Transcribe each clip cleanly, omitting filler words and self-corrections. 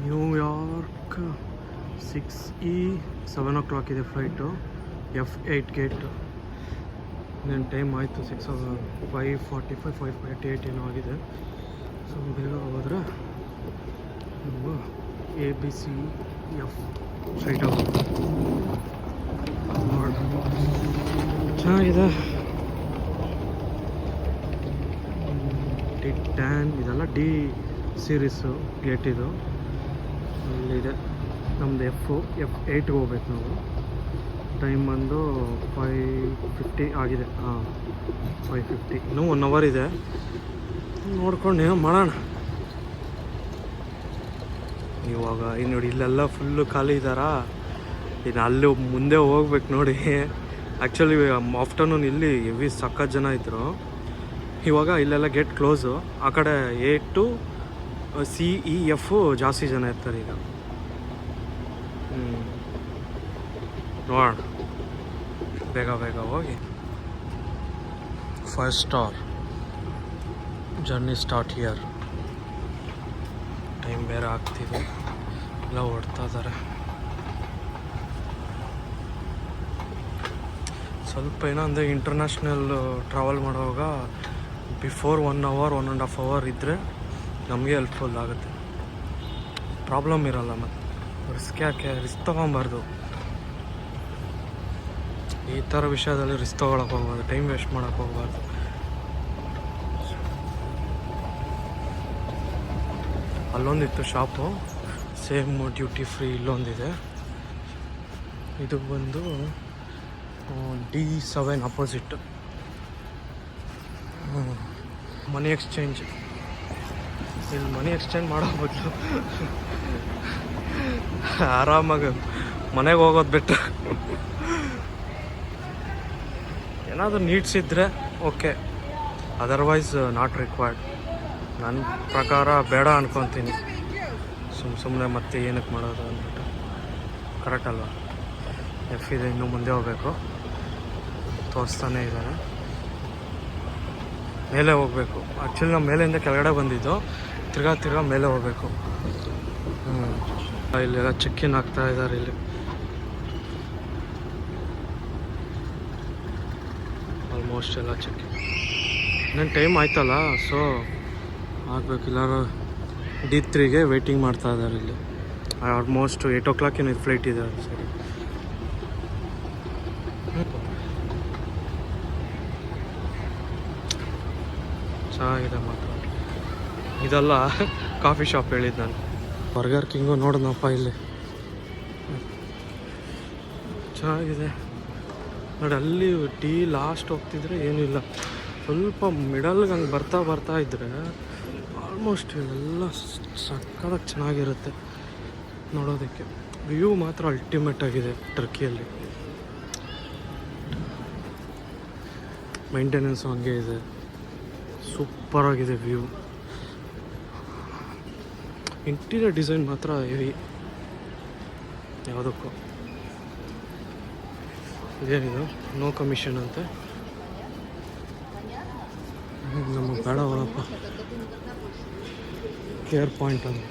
New York 7 o'clock ಇದೆ flight. F8 gate. ಇನ್ನೇನು time ಆಯಿತು 5:45 5:38 ಏನೋ ಆಗಿದೆ. ಸೊ ಬೇಗ ಹೋದರೆ ನಾವು ABCF ಸ್ಟ್ರೈಟ್ ಆಗೋದು. ನೋಡಿ ಚೆನ್ನಾಗಿದೆ. D10 ಇದೆಲ್ಲ D ಸೀರೀಸು ಗೇಟ್ ಇದು. ಅಲ್ಲಿದೆ ನಮ್ಮದು F8ಗೆ ಹೋಗ್ಬೇಕು ನಾವು. ಟೈಮ್ ಬಂದು 5:50 ಆಗಿದೆ. 5:50 ಇನ್ನೂ 1 hour ಇದೆ. ನೋಡ್ಕೊಂಡು ಏನೋ ಮಾಡೋಣ ಇವಾಗ. ಇನ್ನು ನೋಡಿ ಇಲ್ಲೆಲ್ಲ ಫುಲ್ಲು ಖಾಲಿ ಇದ್ದಾರಾ. ಇನ್ನು ಅಲ್ಲಿ ಮುಂದೆ ಹೋಗ್ಬೇಕು ನೋಡಿ. ಆ್ಯಕ್ಚುಲಿ ಆಫ್ಟರ್ನೂನ್ ಇಲ್ಲಿ ಹೆವಿ ಸಖತ್ ಜನ ಇದ್ದರು. ಇವಾಗ ಇಲ್ಲೆಲ್ಲ ಗೇಟ್ ಕ್ಲೋಸು. ಆ ಕಡೆ A to CEF ಜಾಸ್ತಿ ಜನ ಇರ್ತಾರೆ ಈಗ. ನೋಡೋಣ ಬೇಗ ಹೋಗಿ 5 star journey start here. Time ಬೇರೆ ಆಗ್ತಿದೆ, ಎಲ್ಲ ಹೊಡ್ತಾ ಇದ್ದಾರೆ. ಸ್ವಲ್ಪ ಏನೋ ಅಂದರೆ ಇಂಟರ್ನ್ಯಾಷನಲ್ ಟ್ರಾವೆಲ್ ಮಾಡುವಾಗ ಬಿಫೋರ್ 1 hour 1.5 hour ಇದ್ದರೆ ನಮಗೆ ಹೆಲ್ಪ್ಫುಲ್ ಆಗುತ್ತೆ. ಪ್ರಾಬ್ಲಮ್ ಇರೋಲ್ಲ. ಮತ್ತು ರಿಸ್ಕ್ ತೊಗೊಬಾರ್ದು. ಈ ಥರ ವಿಷಯದಲ್ಲಿ ರಿಸ್ಕ್ ತೊಗೊಳಕ್ಕೆ ಹೋಗ್ಬಾರ್ದು, ಟೈಮ್ ವೇಸ್ಟ್ ಮಾಡೋಕ್ಕೆ ಹೋಗ್ಬಾರ್ದು. ಅಲ್ಲೊಂದಿತ್ತು ಶಾಪು, ಸೇಮ್ ಡ್ಯೂಟಿ ಫ್ರೀ ಇಲ್ಲೊಂದಿದೆ. ಇದು ಬಂದು D7 ಅಪೋಸಿಟ್. ಮನಿ ಎಕ್ಸ್ಚೇಂಜ್. ಇಲ್ಲಿ ಮನಿ ಎಕ್ಸ್ಚೇಂಜ್ ಮಾಡೋ ಬದಲು ಆರಾಮಾಗಿ ಮನೆಗೆ ಹೋಗೋದು ಬೆಟರ್. ಏನಾದರೂ ನೀಡ್ಸ್ ಇದ್ದರೆ ಓಕೆ, ಅದರ್ವೈಸ್ ನಾಟ್ ರಿಕ್ವೈರ್ಡ್. ನನ್ನ ಪ್ರಕಾರ ಬೇಡ ಅನ್ಕೊತೀನಿ. ಸುಮ್ಮನೆ ಮತ್ತೆ ಏನಕ್ಕೆ ಮಾಡೋದು ಅಂದ್ಬಿಟ್ಟು. ಕರೆಕ್ಟ್ ಅಲ್ವಾ? F ಇದೆ, ಇನ್ನೂ ಮುಂದೆ ಹೋಗಬೇಕು. ತೋರಿಸ್ತಾನೆ ಇದ್ದಾರೆ. ಮೇಲೆ ಹೋಗಬೇಕು. ಆ್ಯಕ್ಚುಲಿ ನಾವು ಮೇಲೆಯಿಂದ ಕೆಳಗಡೆ ಬಂದಿದ್ದು, ತಿರ್ಗಾ ಮೇಲೆ ಹೋಗಬೇಕು. ಇಲ್ಲೆಲ್ಲ ಚೆಕ್-ಇನ್ ಆಗ್ತಾ ಇದ್ದಾರೆ. ಇಲ್ಲಿ ಆಲ್ಮೋಸ್ಟ್ ಎಲ್ಲ ಚೆಕ್-ಇನ್. ಇನ್ನೇನು ಟೈಮ್ ಆಯ್ತಲ್ಲ, ಸೊ ಆಗಬೇಕು. ಎಲ್ಲರೂ D3ಗೆ ವೆಯ್ಟಿಂಗ್ ಮಾಡ್ತಾ ಇದ್ದಾರೆ ಇಲ್ಲಿ. ಆಲ್ಮೋಸ್ಟ್ 8 o'clock ಏನು ಫ್ಲೈಟ್ ಇದೆ. ಸರಿ, ಚೆನ್ನಾಗಿದೆ ಮಾತ್ರ. ಇದೆಲ್ಲ ಕಾಫಿ ಶಾಪ್ ಹೇಳಿದ್ದು ನಾನು. ಬರ್ಗರ್ ಕಿಂಗು ನೋಡೋಣಪ್ಪ ಇಲ್ಲಿ. ಚೆನ್ನಾಗಿದೆ ನೋಡಿ. ಅಲ್ಲಿ ಟೀ ಲಾಸ್ಟ್ ಹೋಗ್ತಿದ್ರೆ ಏನಿಲ್ಲ, ಸ್ವಲ್ಪ ಮಿಡಲ್ಗೆ ಹಂಗೆ ಬರ್ತಾ ಇದ್ದರೆ ಆಲ್ಮೋಸ್ಟ್ ಎಲ್ಲ ಸಕ್ಕತ್ತಾಗಿ ಚೆನ್ನಾಗಿರುತ್ತೆ ನೋಡೋದಕ್ಕೆ. ವ್ಯೂ ಮಾತ್ರ ಅಲ್ಟಿಮೇಟ್ ಆಗಿದೆ ಟರ್ಕಿಯಲ್ಲಿ. ಮೇಂಟೆನೆನ್ಸು ಹಂಗೆ ಇದೆ, ಸೂಪರಾಗಿದೆ ವ್ಯೂ. ಇಂಟೀರಿಯರ್ ಡಿಸೈನ್ ಮಾತ್ರ ಹೆವಿ ಯಾವುದಕ್ಕೂ. ಇದೇನಿದು ನೋ ಕಮಿಷನ್ ಅಂತೆ. ನಮಗೆ ಬೇಡ ಅವರಪ್ಪ. ಕೇರ್ ಪಾಯಿಂಟ್ ಅದು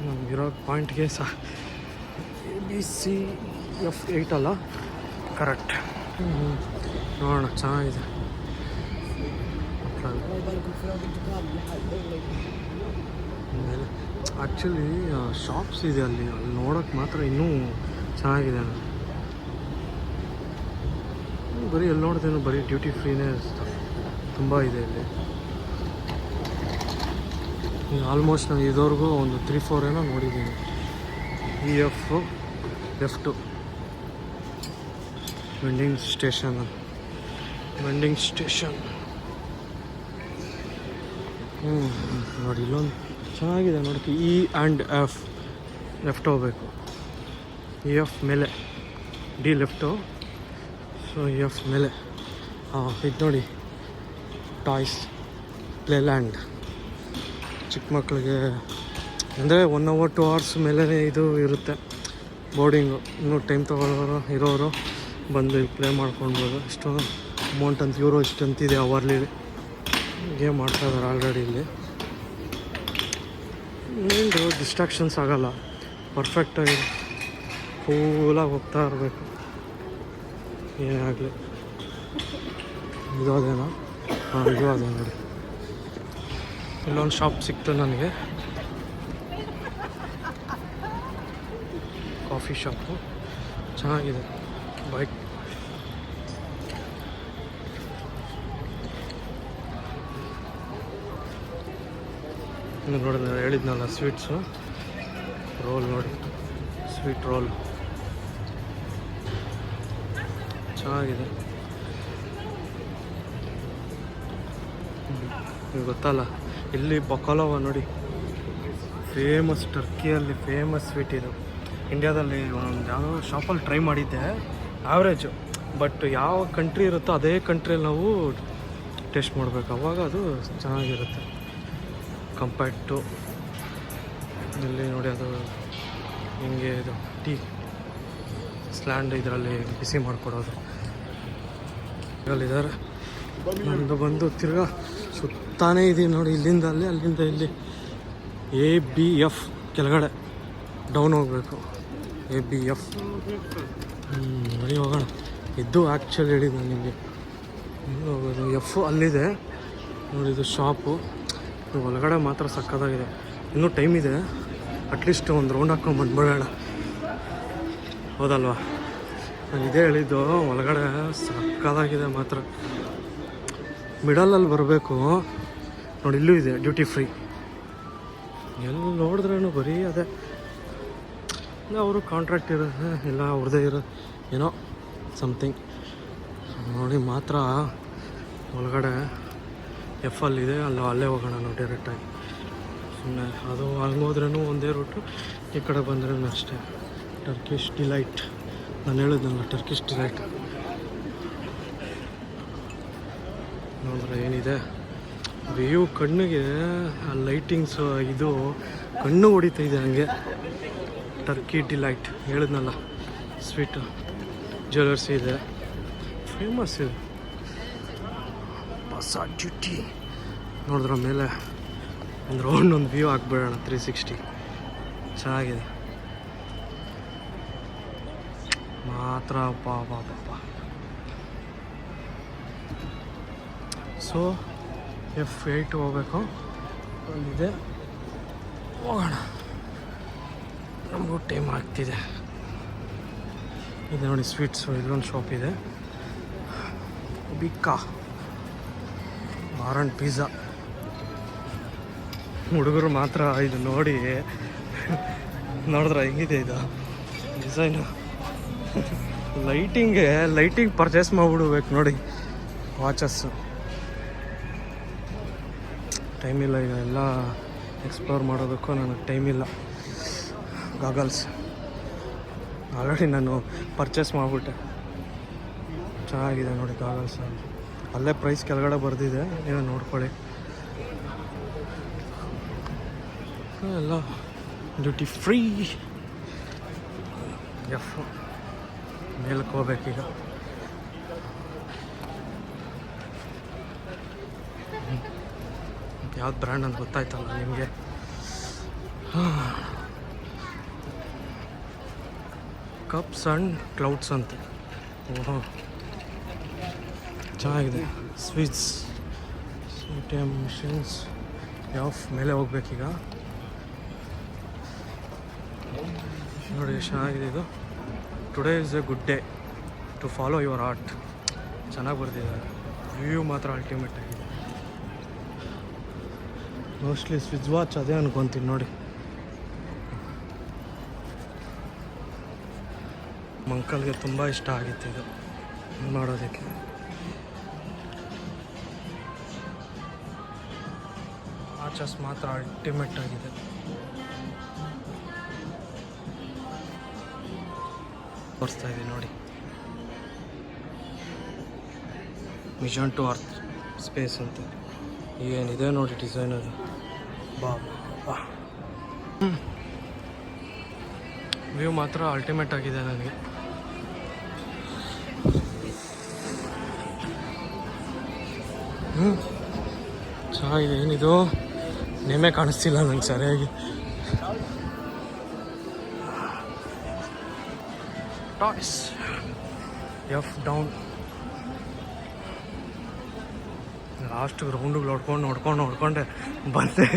ನಮಗಿರೋ ಪಾಯಿಂಟ್ಗೆ ABCF8 ಅಲ್ಲ, ಕರೆಕ್ಟ್. ನೋಡೋಣ, ಚೆನ್ನಾಗಿದೆ. ಮೇಲೆ ಆ್ಯಕ್ಚುಲಿ ಶಾಪ್ಸ್ ಇದೆ ಅಲ್ಲಿ ನೋಡೋಕ್ಕೆ ಮಾತ್ರ ಇನ್ನೂ ಚೆನ್ನಾಗಿದೆ. ಬರೀ ಎಲ್ಲಿ ನೋಡ್ತೇನೋ ಬರೀ ಡ್ಯೂಟಿ ಫ್ರೀನೇ ತುಂಬ ಇದೆ ಇಲ್ಲಿ. ಆಲ್ಮೋಸ್ಟ್ ನಾನು ಇದುವರೆಗೂ ಒಂದು 3-4 ಏನೋ ನೋಡಿದ್ದೀನಿ. EF F2 vending station. ನೋಡಿ ಇಲ್ಲೊಂದು ಚೆನ್ನಾಗಿದೆ ನೋಡೋಕ್ಕೆ. E and F ಲೆಫ್ಟ್ ಹೋಗ್ಬೇಕು. EF ಮೇಲೆ, D ಲೆಫ್ಟು. ಸೊ EF ಮೇಲೆ. ಇದು ನೋಡಿ ಟಾಯ್ಸ್ ಪ್ಲೇಲ್ಯಾಂಡ್. ಚಿಕ್ಕ ಮಕ್ಕಳಿಗೆ ಅಂದರೆ 1 hour 2 hours ಮೇಲೆ ಇದು ಇರುತ್ತೆ ಬೋರ್ಡಿಂಗು. ಇನ್ನೂ ಟೈಮ್ ಇರೋರು ಬಂದು ಪ್ಲೇ ಮಾಡ್ಕೊಳ್ಬೋದು. ಇಷ್ಟು ಅಮೌಂಟ್ ಅಂತ €, ಇಷ್ಟಂತಿದೆ ಅವರ್ಲಿ. ಗೇಮ್ ಮಾಡ್ತಾಯಿದ್ದಾರೆ ಆಲ್ರೆಡಿ ಇಲ್ಲಿ. ಏನು ಡಿಸ್ಟ್ರಾಕ್ಷನ್ಸ್ ಆಗೋಲ್ಲ, ಪರ್ಫೆಕ್ಟಾಗಿ ಕೂಲಾಗಿ ಹೋಗ್ತಾ ಇರಬೇಕು. ಏನೇ ಆಗಲಿ. ಇದು ಅದೇನೋ? ಹಾಂ, ಇದು ಅದೇ ನೋಡಿ. ಇಲ್ಲೊಂದು ಶಾಪ್ ಸಿಕ್ತು ನನಗೆ, ಕಾಫಿ ಶಾಪು ಚೆನ್ನಾಗಿದೆ. ಬೈಕ್ ನೋಡಿ, ನಾನು ಹೇಳಿದ್ನಲ್ಲ ಸ್ವೀಟ್ಸು, ರೋಲ್ ನೋಡಿ, ಸ್ವೀಟ್ ರೋಲ್ ಚೆನ್ನಾಗಿದೆ. ನಿಮ್ಗೆ ಗೊತ್ತಲ್ಲ, ಇಲ್ಲಿ ಬಕಾಲೋವ ನೋಡಿ, ಫೇಮಸ್, ಟರ್ಕಿಯಲ್ಲಿ ಫೇಮಸ್ ಸ್ವೀಟ್ ಇದು. ಇಂಡಿಯಾದಲ್ಲಿ ಒಂದು ಯಾವುದೋ ಶಾಪಲ್ಲಿ ಟ್ರೈ ಮಾಡಿದ್ದೆ, ಆವ್ರೇಜು. ಬಟ್ ಯಾವ ಕಂಟ್ರಿ ಇರುತ್ತೋ ಅದೇ ಕಂಟ್ರಿಯಲ್ಲಿ ನಾವು ಟೇಸ್ಟ್ ಮಾಡಬೇಕು, ಅವಾಗ ಅದು ಚೆನ್ನಾಗಿರುತ್ತೆ ಕಂಪೇರ್ಡ್ ಟು ಇಲ್ಲಿ. ನೋಡಿ, ಅದು ಹಿಂಗೆ ಇದು ಟೀ ಸ್ಲ್ಯಾಂಡ್ ಇದರಲ್ಲಿ ಬಿಸಿ ಮಾಡಿಕೊಡೋದು. ಅಲ್ಲಿದ್ದಾರೆ, ನಂದು ಬಂದು ತಿರ್ಗಾ ಸುತ್ತಾನೇ ಇದೀನಿ ನೋಡಿ, ಇಲ್ಲಿಂದ ಅಲ್ಲಿ, ಅಲ್ಲಿಂದ ಇಲ್ಲಿ. ABF ಕೆಳಗಡೆ ಡೌನ್ ಹೋಗಬೇಕು, ABF. ನೋಡಿ ಹೋಗೋಣ. ಇದು ಆ್ಯಕ್ಚುಲಿ ಹೇಳಿದ್ದು ನಾನು ನಿಮಗೆ, ಹೋಗೋದು ಎಫ್ ಅಲ್ಲಿದೆ ನೋಡಿ, ಇದು ಶಾಪು. ಒಳಗಡೆ ಮಾತ್ರ ಸಕ್ಕತ್ತಾಗಿದೆ. ಇನ್ನೂ ಟೈಮ್ ಇದೆ, ಅಟ್ಲೀಸ್ಟ್ ಒಂದು ರೌಂಡ್ ಹಾಕ್ಕೊಂಡು ಬಂದ್ಬಿಡೋಣ, ಹೌದಲ್ವಾ? ನಾನು ಇದೇ ಹೇಳಿದ್ದು, ಒಳಗಡೆ ಸಕ್ಕತ್ತಾಗಿದೆ ಮಾತ್ರ. ಮಿಡಲಲ್ಲಿ ಬರಬೇಕು ನೋಡಿ, ಇಲ್ಲೂ ಇದೆ ಡ್ಯೂಟಿ ಫ್ರೀ. ಎಲ್ಲಿ ನೋಡಿದ್ರೂ ಬರೀ ಅದೇ, ಅವರು ಕಾಂಟ್ರಾಕ್ಟ್ ಇರೋದು ಇಲ್ಲ ಅವ್ರದ್ದೇ ಇರೋದು ಏನೋ ಸಮಥಿಂಗ್ ನೋಡಿ. ಮಾತ್ರ ಒಳಗಡೆ ಎಫಲ್ಲಿದೆ, ಅಲ್ಲೇ ಹೋಗೋಣ ನಾವು ಡೈರೆಕ್ಟಾಗಿ. ಸುಮ್ಮನೆ ಅದು ಹಂಗೋದ್ರೂ ಒಂದೇ ರೂಟು, ಈ ಕಡೆ ಬಂದ್ರೂ ಅಷ್ಟೇ. ಟರ್ಕಿಶ್ ಡಿಲೈಟ್, ನಾನು ಹೇಳಿದ್ನಲ್ಲ ಟರ್ಕಿಶ್ ಡಿಲೈಟ್. ನೋಡಿದ್ರೆ ಏನಿದೆ ವ್ಯೂ, ಕಣ್ಣಿಗೆ ಆ ಲೈಟಿಂಗ್ಸು ಇದು ಕಣ್ಣು ಹೊಡಿತಾ ಇದೆ ಹಂಗೆ. ಟರ್ಕಿ ಡಿಲೈಟ್ ಹೇಳಿದ್ನಲ್ಲ, ಸ್ವೀಟು ಜ್ಯುವೆಲರ್ಸ್ ಇದೆ, ಫೇಮಸ್ ಇದೆ. ಹೊಸ ಡ್ಯೂಟಿ ನೋಡಿದ್ರ ಮೇಲೆ ಒಂದು ರೌಂಡ್ ಒಂದು ವ್ಯೂ ಹಾಕ್ಬಿಡೋಣ, 360 ಚೆನ್ನಾಗಿದೆ ಮಾತ್ರ. ಪಾಪ ಸೊ F8 ಹೋಗ್ಬೇಕು, ಅಲ್ಲಿದೆ ಹೋಗೋಣ. ನಮಗೂ ಟೈಮ್ ಆಗ್ತಿದೆ. ಇದೆ ನೋಡಿ ಸ್ವೀಟ್ಸು, ಇಲ್ಲೊಂದು ಶಾಪ್ ಇದೆ, ಬಿಕ್ಕಾ ಬಾರ್ ಆ್ಯಂಡ್ ಪಿಜ್ಜಾ. ಹುಡುಗರು ಮಾತ್ರ ಇದು ನೋಡಿ ನೋಡಿದ್ರೆ ಹೆಂಗಿದೆ ಇದು ಡಿಸೈನು. ಲೈಟಿಂಗ್ ಪರ್ಚೇಸ್ ಮಾಡಿಬಿಡ್ಬೇಕು ನೋಡಿ. ವಾಚಸ್ಸು ಟೈಮ್ ಇಲ್ಲ ಈಗ, ಎಲ್ಲ ಎಕ್ಸ್ಪ್ಲೋರ್ ಮಾಡೋದಕ್ಕೂ ನನಗೆ ಟೈಮ್ ಇಲ್ಲ. ಗಾಗಲ್ಸ್ ಆಲ್ರೆಡಿ ನಾನು ಪರ್ಚೇಸ್ ಮಾಡಿಬಿಟ್ಟೆ, ಚೆನ್ನಾಗಿದೆ ನೋಡಿ ಗಾಗಲ್ಸ್. ಅಲ್ಲೇ ಪ್ರೈಸ್ ಕೆಳಗಡೆ ಬರೆದಿದೆ, ನೀವು ನೋಡ್ಕೊಳ್ಳಿ. ಎಲ್ಲ ಡ್ಯೂಟಿ ಫ್ರೀ. ಎಫ್ ಮೇಲಕ್ಕೆ ಹೋಗ್ಬೇಕೀಗ. ಯಾವ್ದು ಬ್ರ್ಯಾಂಡ್ ಅಂತ ಗೊತ್ತಾಯ್ತಲ್ಲ ನಿಮಗೆ. ಕಪ್ಸ್ ಆ್ಯಂಡ್ ಕ್ಲೌಡ್ಸ್ ಅಂತೆ. ಓಹೋ ಚೆನ್ನಾಗಿದೆ. Sweets, ATM machines. ಯಾವ ಮೇಲೆ ಹೋಗ್ಬೇಕೀಗ ನೋಡಿ, ಚೆನ್ನಾಗಿದೆ ಇದು. Today is a good day to follow your art. ಚೆನ್ನಾಗಿ ಬರ್ತಿದ್ದಾರೆ. ವ್ಯೂ ಮಾತ್ರ ಅಲ್ಟಿಮೇಟ್ ಆಗಿದೆ. ಮೋಸ್ಟ್ಲಿ ಸ್ವಿಚ್ ವಾಚ್ ಅದೇ ಅನ್ಕೊತೀನಿ ನೋಡಿ. ಮಂಕಲ್ಗೆ ತುಂಬ ಇಷ್ಟ ಆಗಿತ್ತು ಇದು ಮಾಡೋದಕ್ಕೆ. ವಾಚಸ್ ಮಾತ್ರ ಅಲ್ಟಿಮೇಟ್ ಆಗಿದೆ. ತೋರಿಸ್ತಾ ಇದ್ದೀನಿ ನೋಡಿ, ಮಿಷನ್ ಟು ಅರ್ತ್ ಸ್ಪೇಸ್ ಅಂತ ಏನಿದೆ ನೋಡಿ ಡಿಸೈನ್. ಅದು ಬಾ ವ್ಯೂ ಮಾತ್ರ ಅಲ್ಟಿಮೇಟ್ ಆಗಿದೆ ನನಗೆ. ಚೆನ್ನಾಗಿದೆ. ಏನಿದು ನೇಮೇ ಕಾಣಿಸ್ತಿಲ್ಲ ನಂಗೆ ಸರಿಯಾಗಿ. Toys F down. ಲಾಸ್ಟ್ ರೌಂಡಿಗೆ ನೋಡ್ಕೊಂಡೆ ಬಂದೆ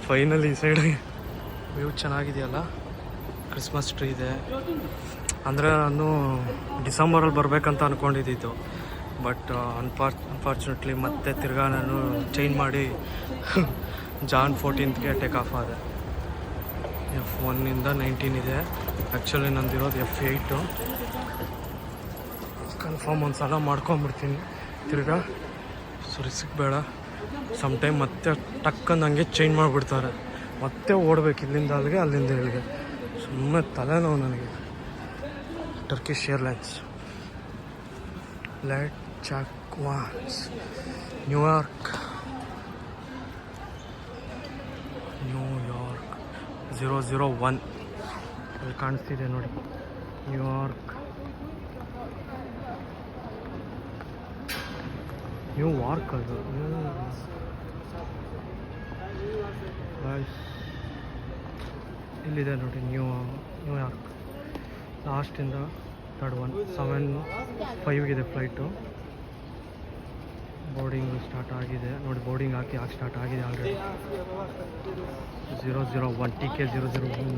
ಫೈನಲಿ ಈ ಸೈಡ್. ವ್ಯೂ ಚೆನ್ನಾಗಿದೆಯಲ್ಲ, ಕ್ರಿಸ್ಮಸ್ ಟ್ರೀ ಇದೆ. ಅಂದರೆ ನಾನು ಡಿಸೆಂಬರಲ್ಲಿ ಬರಬೇಕಂತ ಅಂದ್ಕೊಂಡಿದ್ದಿದ್ದು, ಬಟ್ ಅನ್ಫಾರ್ಚುನೇಟ್ಲಿ ಮತ್ತೆ ತಿರ್ಗಾ ನಾನು ಚೇಂಜ್ ಮಾಡಿ ಜಾನ್ 14ಗೆ ಟೇಕ್ ಆಫ್ ಆದೆ. F1ಇಂದ 19 ಇದೆ. Actually ನಂದಿರೋದು F8. ಕನ್ಫರ್ಮ್ ಒಂದು ಸಲ ಮಾಡ್ಕೊಂಬಿಡ್ತೀನಿ ತಿರ್ಗಾ, ರಿಸ್ಕ್ ಬೇಡ. ಸಮ್ಟೈಮ್ ಮತ್ತೆ ಟಕ್ಕಂದು ಹಂಗೆ ಚೇಂಜ್ ಮಾಡಿಬಿಡ್ತಾರೆ, ಮತ್ತೆ ಓಡಬೇಕು ಇಲ್ಲಿಂದ ಅಲ್ಲಿಗೆ ಅಲ್ಲಿಂದ ಇಲ್ಲಿಗೆ. ಸುಮ್ಮನೆ ತಲೆನೋವು ನನಗೆ. Turkish airlines. Let check once. New York 001 ಅಲ್ಲಿ ಕಾಣಿಸ್ತಿದೆ ನೋಡಿ, ನ್ಯೂಯಾರ್ಕ್. ಅದು ಇಲ್ಲಿದೆ ನೋಡಿ, ನ್ಯೂಯಾರ್ಕ್. ಲಾಸ್ಟಿಂದ 3rd one 7:05 flight. Boarding start ಆಗಿದೆ ನೋಡಿ, ಬೋರ್ಡಿಂಗ್ ಹಾಕಿ ಸ್ಟಾರ್ಟ್ ಆಗಿದೆ ಆಲ್ರೆಡಿ. 001 TK 001.